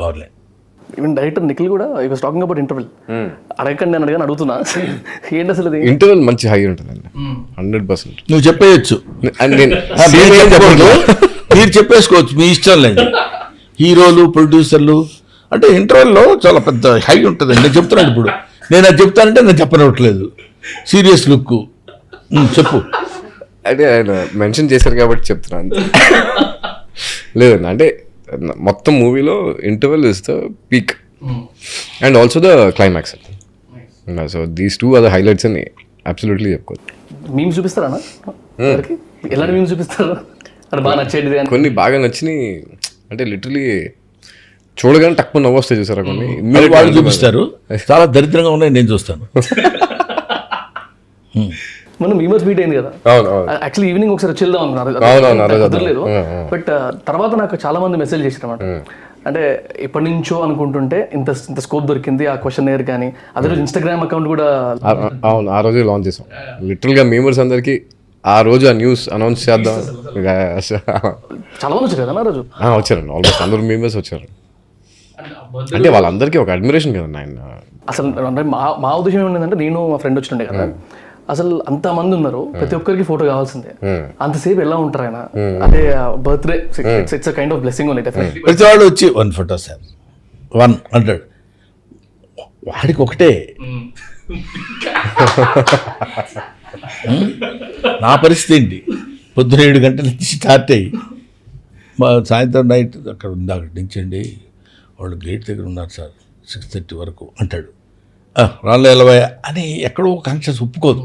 కావాలే. Even director Nikhil కూడా I was talking about interval అడగండి నేను అడిగాను అడుగుతున్నా ఏంటి అసలు ఇది ఇంటర్వెల్ మంచి హై ఉంటుందండి 100%. నువ్వు చెప్పేయచ్చు, అండ్ నేను మీరు చెప్పేసుకోవచ్చు, మీ ఇష్టం లేదు. హీరోలు ప్రొడ్యూసర్లు అంటే ఇంటర్వెల్లో చాలా పెద్ద హై ఉంటుందండి. నేను చెప్తున్నాను ఇప్పుడు, నేను అది చెప్తానంటే నేను చెప్పనట్లేదు. సీరియస్ లుక్ చెప్పు. అంటే ఆయన మెన్షన్ చేశారు కాబట్టి చెప్తున్నాను. లేదండి, అంటే మొత్తం మూవీలో interval is the peak and also the climax. So these two are the highlights అని అబ్సల్యూట్లీ చెప్పుకోవచ్చు. మీమ్స్ చూపిస్తారా ఎలాంటి మీమ్స్ చూపిస్తారు అంటే బాగా నచ్చేది కానీ కొన్ని బాగా నచ్చినాయి, అంటే లిటరలీ చూడగానే తక్కువ నవ్వు వస్తాయి చూసారా కొన్ని. వాళ్ళు చూపిస్తారు, చాలా దరిద్రంగా ఉన్నాయి, నేను చూస్తాను. మనం ఈ మధ్య మీట్ అయింది కదా, యాక్చువల్లీ ఈవినింగ్ ఒకసారి వెళ్దాం అనుకున్నారు, బట్ తర్వాత నాకు చాలా మంది మెసేజ్ చేశారు అన్నమాట. అంటే ఎప్పటి నుంచో అనుకుంటుంటే ఇంత ఇంత స్కోప్ దొరికింది ఆ క్వశ్చన్ ఎయిర్ కానీ, అదే రోజు ఇన్స్టాగ్రామ్ అకౌంట్ కూడా అవును ఆ రోజే లాంచ్ చేసాం. లిటరల్గా మెంబర్స్ అందరికి ఆ రోజు ఆ న్యూస్ అనౌన్స్ చేద్దాం. చాలా మంది వచ్చారు కదా ఆ రోజు. వచ్చారండి, ఆల్మోస్ట్ అందరూ మెంబర్స్ వచ్చారు. అంటే వాళ్ళందరికీ ఒక అడ్మిరేషన్ కదండి ఆయన. అసలు అంటే మా ఉద్దేశం ఏమైందంటే, నేను మా ఫ్రెండ్ వచ్చిండే కదా, అసలు అంత మంది ఉన్నారు, ప్రతి ఒక్కరికి ఫోటో కావాల్సిందే, అంతసేపు ఎలా ఉంటారు ఆయన. అదే birthday it's kind of blessing only. Definitely ప్రతి వాళ్ళు వచ్చి 1 ఫోటో సార్ 100 వాడికి ఒకటే. నా పరిస్థితి ఏంటి, పొద్దున 7 గంటల నుంచి స్టార్ట్ అయ్యి సాయంత్రం నైట్ అక్కడ ఉంది, అక్కడి నుంచి అండి వాళ్ళు గేట్ దగ్గర ఉన్నారు సార్ 6:30 వరకు అంటాడు. రాళ్ళు ఎలవయ అని ఎక్కడో కాంక్షన్స్ ఒప్పుకోదు.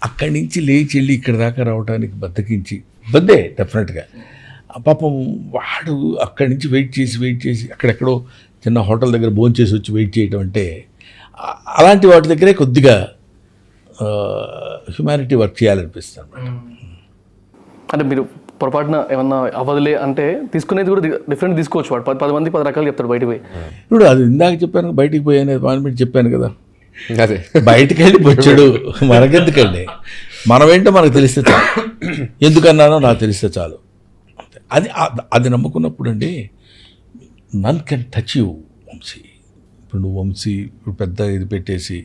అక్కడి నుంచి లేచి వెళ్ళి ఇక్కడ దాకా రావడానికి బద్దకించి బద్దే డెఫినెట్గా. పాపం వాడు అక్కడి నుంచి వెయిట్ చేసి అక్కడెక్కడో చిన్న హోటల్ దగ్గర భోంచేసి వచ్చి వెయిట్ చేయడం అంటే, అలాంటి వాటి దగ్గరే కొద్దిగా హ్యుమానిటీ వర్క్ చేయాలనిపిస్తుంది అన్నమాట. అంటే మీరు పొరపాటున ఏమన్నా అవ్వదులే అంటే తీసుకునేది కూడా డిఫరెంట్ తీసుకోవచ్చు. వాడు 10 మంది 10 రకాలు చెప్తాడు బయటకు పోయి. ఇప్పుడు అది ఇందాక చెప్పాను, బయటికి పోయి అనేది పాయింట్ చెప్పాను కదా, అదే బయటికి వెళ్ళి వచ్చాడు, మనకెందుకండి, మనమేంటో మనకు తెలిస్తే చాలు, ఎందుకన్నానో నాకు తెలిస్తే చాలు. అది నమ్ముకున్నప్పుడు అండి నన్ కెన్ టచ్ యూ వంశీ. ఇప్పుడు నువ్వు వంశీ ఇప్పుడు పెద్ద ఇది పెట్టేసి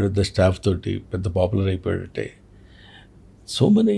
పెద్ద స్టాఫ్ తోటి పెద్ద పాపులర్ అయిపోయాడంటే, సో మెనీ